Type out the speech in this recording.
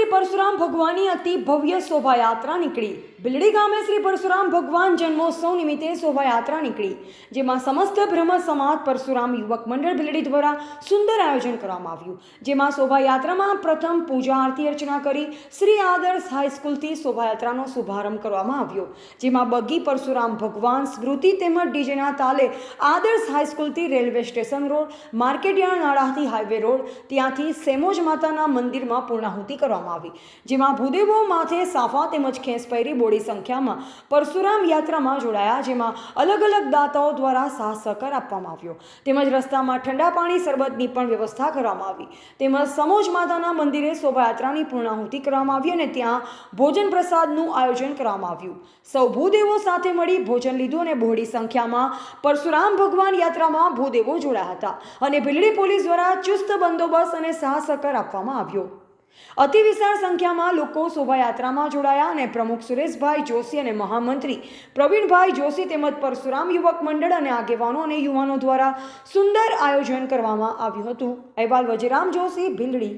શ્રી પરશુરામ ભગવાનની અતિ ભવ્ય શોભાયાત્રા નીકળી। ભીલડી ગામે શ્રી પરશુરામ ભગવાન જન્મોત્સવ નિમિત્તે શોભાયાત્રા નીકળી, જેમાં સમસ્ત બ્રહ્મ સમાજ પરશુરામ યુવક મંડળ ભીલડી દ્વારા સુંદર આયોજન કરવામાં આવ્યું। જેમાં શોભાયાત્રામાં પ્રથમ પૂજા આરતી અર્ચના કરી શ્રી આદર્શ હાઈસ્કૂલથી શોભાયાત્રાનો શુભારંભ કરવામાં આવ્યો, જેમાં બગી પરશુરામ ભગવાન સ્મૃતિ તેમજ ડીજેના તાલે આદર્શ હાઈસ્કૂલથી રેલવે સ્ટેશન રોડ, માર્કેટયાર્ડ નાળાથી હાઈવે રોડ, ત્યાંથી સેમોજ માતાના મંદિરમાં પૂર્ણાહુતિ કરવામાં આવી। જેમાં ભૂદેવો માથે સાફા તેમજ ખેસ પહેરી બોડી સંખ્યામાં પરશુરામ યાત્રામાં જોડાયા, જેમાં અલગ અલગ દાતાઓ દ્વારા સાથ સહકાર આપવામાં આવ્યો, તેમજ રસ્તામાં ઠંડા પાણી શરબતની પણ વ્યવસ્થા કરવામાં આવી, તેમજ સમોજ માતાના મંદિરે શોભાયાત્રાની પૂર્ણાહુતિ કરવામાં આવી અને ત્યાં ભોજન પ્રસાદનું આયોજન કરવામાં આવ્યું। સૌ ભૂદેવો સાથે મળી ભોજન લીધું અને બહોળી સંખ્યામાં પરશુરામ ભગવાન યાત્રામાં ભૂદેવો જોડાયા હતા અને ભીલડી પોલીસ દ્વારા ચુસ્ત બંદોબસ્ત અને સાથ સહકાર આપવામાં આવ્યો। અતિ વિશાળ સંખ્યામાં લોકો શોભાયાત્રામાં જોડાયા અને પ્રમુખ સુરેશભાઈ જોશી અને મહામંત્રી પ્રવીણભાઈ જોશી તેમજ પરશુરામ યુવક મંડળ અને આગેવાનો અને યુવાનો દ્વારા સુંદર આયોજન કરવામાં આવ્યું હતું। અહેવાલ વજીરામ જોશી, ભીલડી।